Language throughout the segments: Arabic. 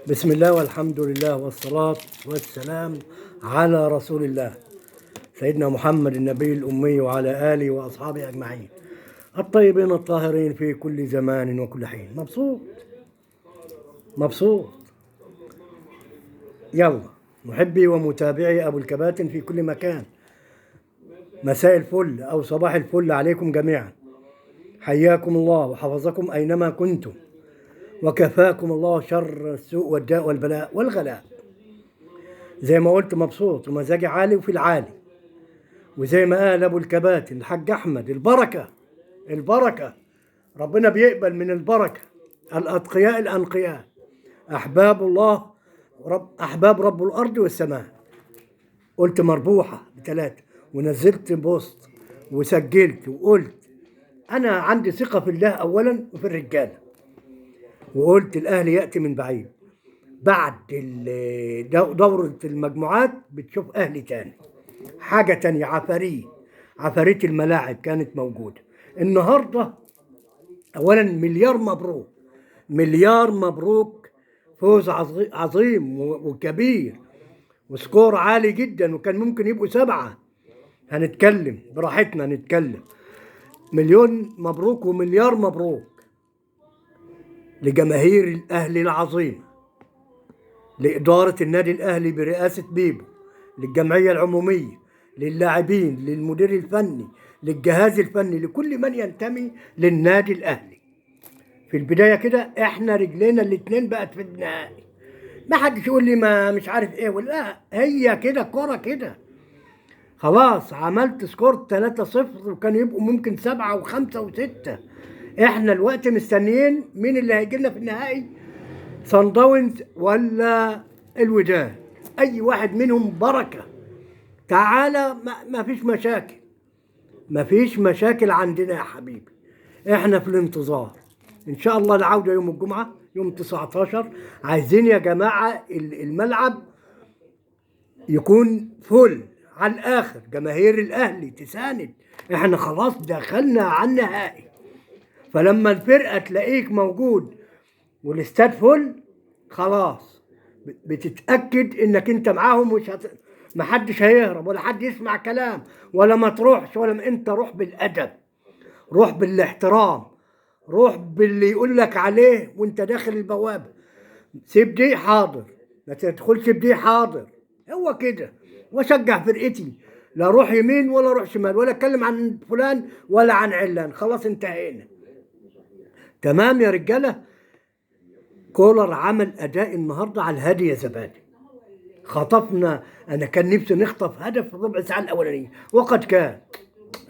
بسم الله والحمد لله والصلاة والسلام على رسول الله سيدنا محمد النبي الأمي وعلى آله وأصحابه أجمعين الطيبين الطاهرين في كل زمان وكل حين. مبسوط. يلا محبي ومتابعي أبو الكباتن في كل مكان، مساء الفل أو صباح الفل عليكم جميعا. حياكم الله وحفظكم أينما كنتم، وكفاكم الله شر السوء والداء والبلاء والغلاء. زي ما قلت مبسوط ومزاجي عالي وفي العالي، وزي ما قال ابو الكباتن الحاج احمد البركه ربنا بيقبل من البركه. الاتقياء الانقياء احباب الله، احباب رب الارض والسماء. قلت مربوحه بثلاثه، ونزلت بوست وسجلت وقلت انا عندي ثقه في الله اولا وفي الرجاله، وقلت الاهلي ياتي من بعيد. بعد دورة المجموعات بتشوف اهلي تاني، حاجة تانية. عفاريت الملاعب كانت موجودة النهاردة. اولا مليار مبروك، فوز عظيم وكبير وسكور عالي جدا، وكان ممكن يبقوا 7. هنتكلم براحتنا، نتكلم. مليون مبروك ومليار مبروك لجماهير الاهلي العظيمة، لإدارة النادي الأهلي برئاسة بيبو، للجمعية العمومية، للاعبين، للمدير الفني، للجهاز الفني، لكل من ينتمي للنادي الأهلي. في البداية كده احنا رجلينا الاتنين بقت في النهائي. ما حدش يقول لي ما مش عارف ايه، ولا هي كده كرة كده. خلاص عملت سكور 3-0، وكان يبقوا ممكن 7 و5 و6. احنا الوقت مستنيين مين اللي هيجي لنا في النهائي، صن داونز ولا الوداد. اي واحد منهم بركه. تعالى، ما فيش مشاكل عندنا يا حبيبي. احنا في الانتظار ان شاء الله العوده يوم الجمعه يوم 19. عايزين يا جماعه الملعب يكون فل على الاخر، جماهير الاهلي تساند. احنا خلاص دخلنا على النهائي، فلما الفرقه تلاقيك موجود والاستاد فل، خلاص بتتأكد انك انت معاهم. محدش هيهرب ولا حد يسمع كلام ولا ما تروحش ولا انت روح بالادب، روح بالاحترام، روح باللي يقول لك عليه وانت داخل البوابه. سيب دي حاضر، ما تدخلش بدي حاضر. هو كده. واشجع فرقتي، لا روح يمين ولا روح شمال ولا اتكلم عن فلان ولا عن علان. خلاص انتهينا. تمام يا رجاله. كولر عمل اداء النهارده على الهادي يا زبادي. خطفنا، انا كان نفسي نخطف هدف في الربع ساعه الاولانيه، وقد كان.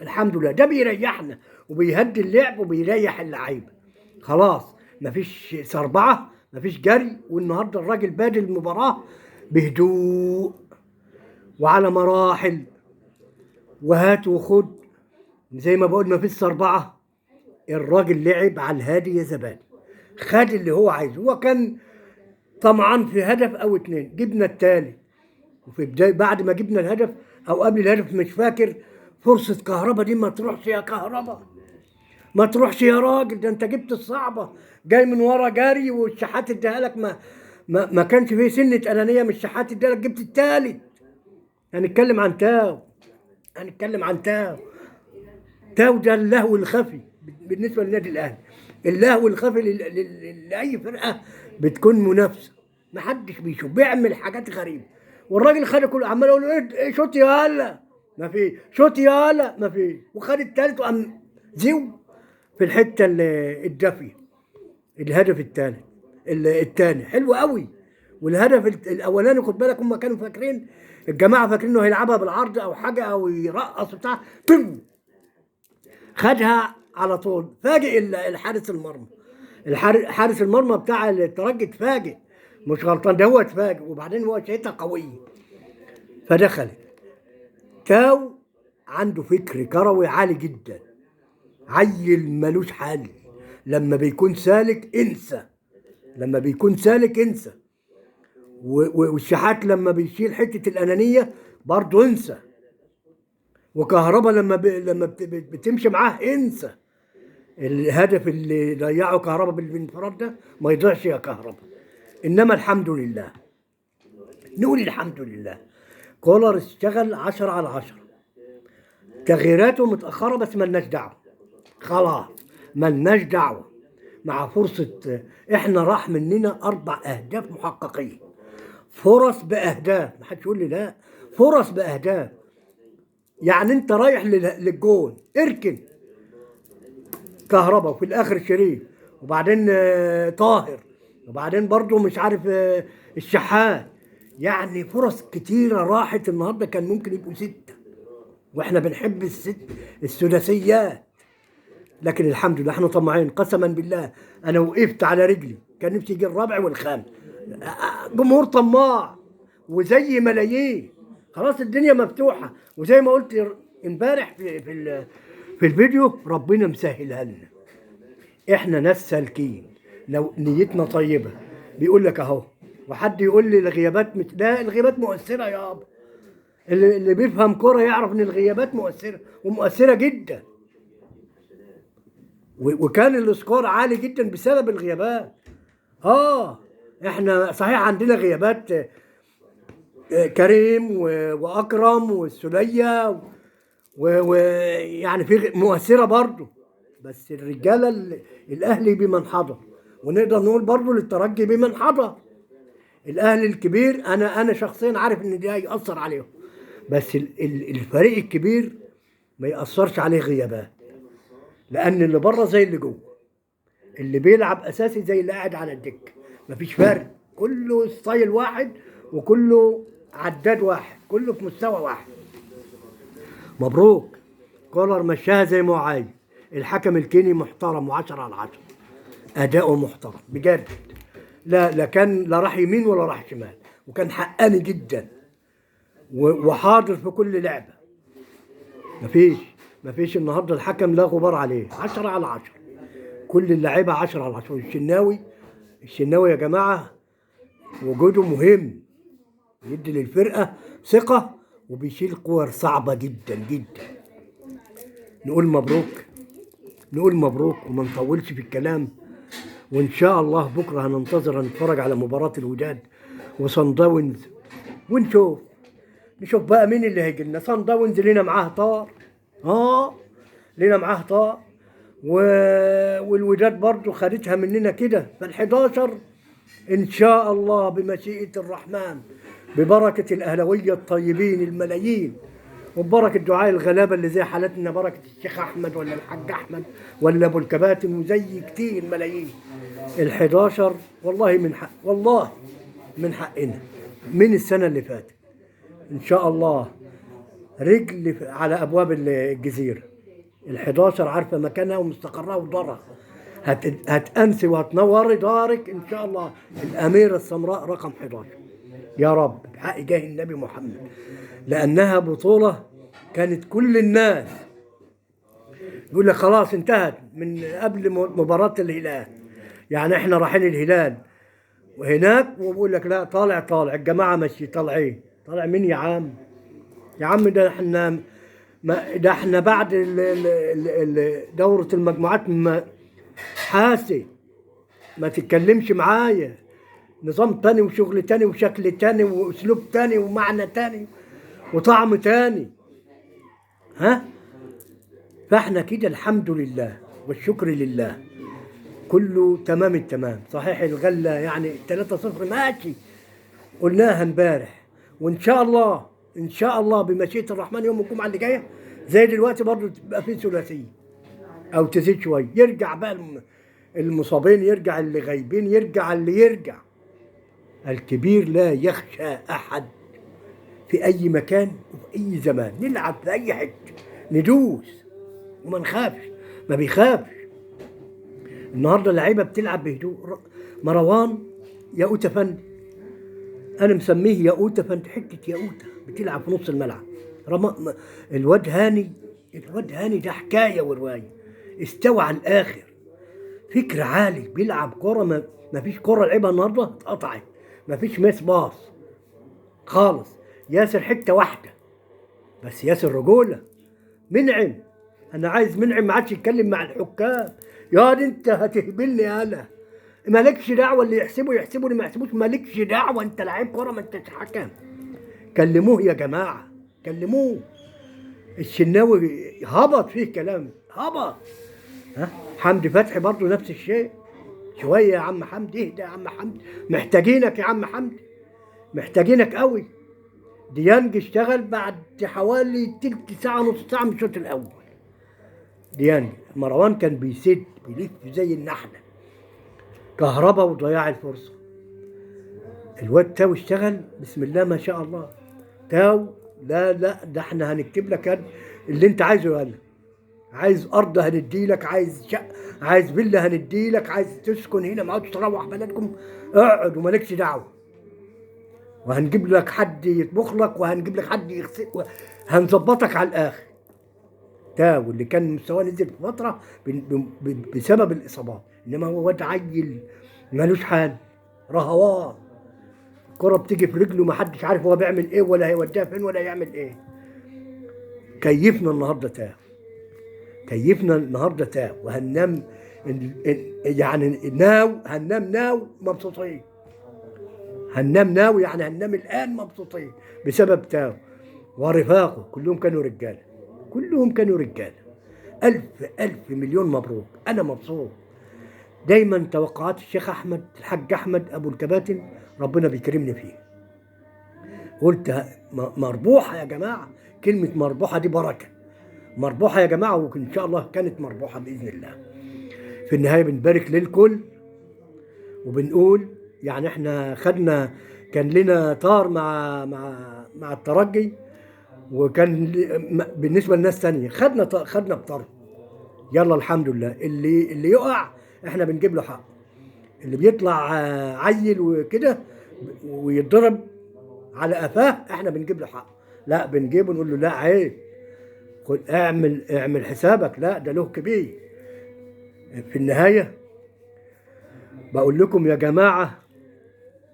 الحمد لله، ده بيريحنا وبيهدي اللعب وبيريح اللعيبه. خلاص مفيش سربعه، مفيش جري. والنهارده الراجل بادئ المباراه بهدوء وعلى مراحل، وهات وخد. زي ما بقول مفيش سربعه. الراجل لعب على الهادي يا زبادي، خد اللي هو عايزه. هو كان طمعان في هدف او 2، جبنا التالت. وفي بداية بعد ما جبنا الهدف او قبل الهدف مش فاكر، فرصة كهربا دي ما تروحش يا كهربا، ما تروحش يا راجل. ده انت جبت الصعبة، جاي من ورا جاري والشحات اداها لك. ما كانش فيه سنة انانية من الشحات اداها لك، جبت التالت. هنتكلم عن تاو ده اللهو الخفي بالنسبة للنادي الاهلي. اللهو الخفي لاي فرقة بتكون منافسة. محدش بيشوف، بيعمل حاجات غريبة. والراجل خد كله، عمال يقول ايه شوت يا هلا، ما في شوت يا هلا، ما في. وخد التالت وقام زيو في الحته الدافيه. الهدف الثاني حلو قوي. والهدف الاولاني خد بالك، هم كانوا فاكرين الجماعه فاكرين انه هيلعبها بالعرض او حاجه او يرقص بتاع، خدها على طول. فاجئ الحارس المرمى. حارس المرمى بتاع الترجي اتفاجئ، مش غلطان، ده هو اتفاجئ. وبعدين هو شايفها قويه فدخلت. تاو عنده فكر كروي عالي جدا، عيل ملوش حل. لما بيكون سالك انسى. والشحات لما بيشيل حته الانانيه برضه انسى. وكهربا لما بتمشي معاه انسى. الهدف اللي ضيعه كهربا بالانفراد ده ما يضيعش يا كهربا. انما الحمد لله، نقول الحمد لله. كولر اشتغل 10/10، تغييراته متأخرة بس ملناش دعوة، خلاص ملناش دعوة. مع فرصة، احنا راح مننا 4 أهداف محققين، فرص بأهداف، محدش يقول لي لا، فرص بأهداف. يعني انت رايح للجون، اركن كهربا وفي الاخر شريف، وبعدين طاهر، وبعدين برضو مش عارف الشحات. يعني فرص كتيرة راحت النهارده، كان ممكن يبقوا 6، واحنا بنحب السداسيات. لكن الحمد لله احنا طماعين قسما بالله. انا وقفت على رجلي، كان نفسي يجي الرابع والخامس. جمهور طماع وزي ملايين، خلاص الدنيا مفتوحه. وزي ما قلت امبارح في الفيديو، ربنا مسهلها لنا. احنا ناس سالكين لو نيتنا طيبه. بيقول لك اهو، وحد يقول لي الغيابات لا، الغيابات مؤثره يابا. اللي بيفهم كوره يعرف ان الغيابات مؤثره، ومؤثره جدا. وكان السكور عالي جدا بسبب الغيابات. احنا صحيح عندنا غيابات، كريم واكرم والسوليه، ويعني في مؤثره برضه. بس الرجاله الاهلي بمن حضر، ونقدر نقول برضه للترجي بمن حضر. الاهلي الكبير، انا شخصيا عارف ان ده هيأثر عليهم، بس الفريق الكبير ما يأثرش عليه غيابات، لان اللي بره زي اللي جوه، اللي بيلعب اساسي زي اللي قاعد على الدكه، مفيش فرق، كله ستايل واحد، وكله عداد واحد، كله في مستوى واحد. مبروك، كولر مشاها زي ما هو عايز. الحكم الكيني محترم، و10/10، اداؤه محترم بجد. لا كان لا راح يمين ولا راح شمال، وكان حقاني جدا، وحاضر في كل لعبه. مفيش النهارده الحكم لا غبار عليه، 10/10، كل اللعيبه 10/10. الشناوي يا جماعه وجوده مهم، يدي للفرقه ثقه، وبيشيل كور صعبه جدا جدا. نقول مبروك وما نطولش في الكلام. وان شاء الله بكره هننتظر نتفرج على مباراه الوداد وصن داونز، نشوف بقى مين اللي هيجي لنا. صن داونز لينا معاه طار، لينا معاه طار، والوداد برضو خدتها مننا كده. فال11 ان شاء الله بمشيئة الرحمن، ببركة الاهلاوية الطيبين الملايين، وببركة دعاء الغلابة اللي زي حالتنا، بركة الشيخ احمد ولا الحاج احمد ولا ابو الكباتن وزي كتير ملايين. ال11 والله من حقنا من السنة اللي فاتت. ان شاء الله رجل على ابواب الجزيرة. ال11 عارفة مكانها ومستقرها ودارها، هتأنسي وهتنوري دارك ان شاء الله. الاميرة السمراء رقم 11 يا رب، بحق جاه النبي محمد، لانها بطولة كانت كل الناس يقول لك خلاص انتهت من قبل مباراة الهلال. يعني احنا رايحين الهلال وهناك، وبقول لك لا، طالع الجماعة ماشي طالعين. طالع مين يا عم؟ يا عم ده احنا بعد دورة المجموعات حاسي، ما تتكلمش معايا. نظام تاني وشغل تاني وشكل تاني واسلوب تاني ومعنى تاني وطعم تاني. فاحنا كده الحمد لله والشكر لله، كله تمام التمام. صحيح الغلة يعني 3-0 ماشي، قلناها امبارح. وان شاء الله بمشيئة الرحمن يوم الجمعة اللي جاية زي دلوقتي برضه تبقى في ثلاثية او تزيد شوية، يرجع بقى المصابين، يرجع اللي غايبين، يرجع اللي يرجع. الكبير لا يخشى احد، في اي مكان وفي اي زمان، نلعب في اي حته، ندوس وما نخافش، ما بيخافش. النهارده اللعيبه بتلعب بهدوء. مروان ياقوتة فندي، انا مسميه ياقوتة فندي، حته ياقوتة بتلعب في نص الملعب. الواد هاني ده حكايه وروايه، استوى على الاخر، فكر عالي، بيلعب كوره ما فيش كوره لعبها النهارده اتقطعت، ما فيش ميس باص خالص. ياسر حته واحده بس، ياسر رجوله. منعم، انا عايز منعم ما عادش يتكلم مع الحكام. يا دي انت هتهبلني، مالكش دعوه، اللي يحسبه يحسبه، اللي ما يحسبوش مالكش دعوه، انت لعيب كوره ما انتش حكم. كلموه يا جماعه، كلموه. الشناوي هبط فيه كلام، هبط. ها، حمدي فتحي برضه نفس الشيء. شويه يا عم حمدي، اهدى يا عم حمدي، محتاجينك يا عم حمدي، محتاجينك قوي. ديانج اشتغل بعد حوالي تلت ساعه نص ساعه من الشوط الاول. ديانج، مروان كان بيسد بيلف زي النحله. كهربا وضياع الفرصه. الواد تاو اشتغل بسم الله ما شاء الله. تاو، لا لا، ده احنا هنكتب لك اللي انت عايزه. يلا، عايز ارض هنديلك، عايز شقه، عايز فيلا هنديلك، عايز تسكن هنا ما عادش تروح بلدكم، اقعد ومالكش دعوه. وهنجيب لك حد يطبخ لك، وهنجيب لك حد يغسل، هنظبطك على الاخر. تاو اللي كان مستواه نزل في فتره بسبب الاصابات، انما هو واد عيل مالوش حال، رهوان. الكرة بتيجي في رجله ما حدش عارف هو بيعمل ايه، ولا هيوديها فين، ولا يعمل ايه. كيفنا النهارده تاو، كيفنا النهارده تاو، وهننام يعني ناو، هننام ناو مبسوطين. هننام ناو يعني هننام الان مبسوطين بسبب تاو ورفاقه، كلهم كانوا رجاله، كلهم كانوا رجاله. الف الف مليون مبروك، انا مبسوط. دايما توقعات الشيخ احمد، الحاج احمد ابو الكباتن، ربنا بيكرمني فيه. قلت مربوحه يا جماعه، كلمه مربوحه دي بركه، مربوحه يا جماعه، وان شاء الله كانت مربوحه باذن الله. في النهايه بنبارك للكل، وبنقول يعني احنا خدنا، كان لنا طار مع الترجي، وكان بالنسبه لناس ثانيه خدنا بطار. يلا الحمد لله، اللي يقع احنا بنجيب له حق. اللي بيطلع عيل وكده ويتضرب على قفاه احنا بنجيب له حق. لا بنجيبه نقول له لا عيب، اعمل حسابك، لا ده له كبير. في النهايه بقول لكم يا جماعه،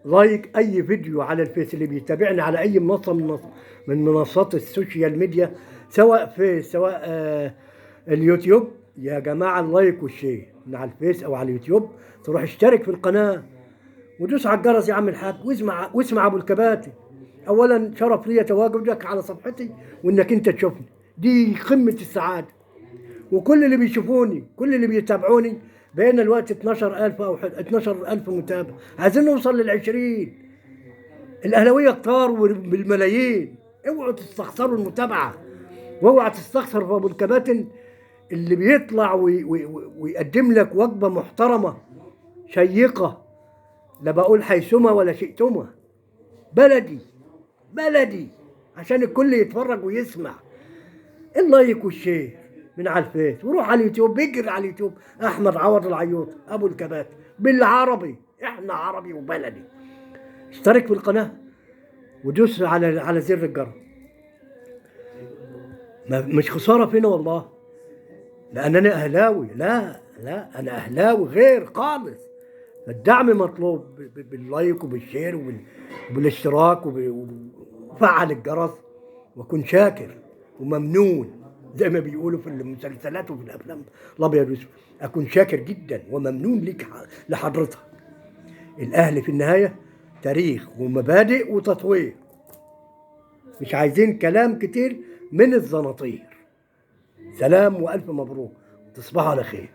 لايك اي فيديو على الفيس، اللي بيتابعني على اي منصه من منصات السوشيال ميديا، سواء في سواء اليوتيوب، يا جماعه اللايك والشير من على الفيس او على اليوتيوب. تروح اشترك في القناه ودوس على الجرس يا عم الحاج، واسمع ابو الكباتن. اولا شرف لي تواجدك على صفحتي، وانك انت تشوفني، دي قمه السعاده. وكل اللي بيشوفوني، كل اللي بيتابعوني، بقينا الوقت 12,000 او 12,000 متابع، عايزين نوصل لل20. الاهلاويه كتار بالملايين، اوعوا تستخسروا المتابعه، واوعى تستخسر في ابو الكباتن اللي بيطلع ويقدم لك وجبه محترمه شيقه. لا بقول حيثما ولا شئتما، بلدي بلدي، عشان الكل يتفرج ويسمع. اللايك والشير من على الفيس، وروح على اليوتيوب، اجري على اليوتيوب احمد عوض العيوط ابو الكباتن بالعربي، احنا عربي وبلدي. اشترك في القناه ودوس على زر الجرس. مش خساره فينا والله، لان انا اهلاوي، لا لا، انا اهلاوي غير خالص. الدعم مطلوب باللايك وبالشير وبالاشتراك وفعل الجرس، وكن شاكر وممنون زي ما بيقولوا في المسلسلات وفي الافلام الابيض والاسود. اكون شاكر جدا وممنون لك لحضرتك. الاهلي في النهايه تاريخ ومبادئ وتطوير، مش عايزين كلام كتير من الزناطير. سلام والف مبروك، تصبحوا على خير.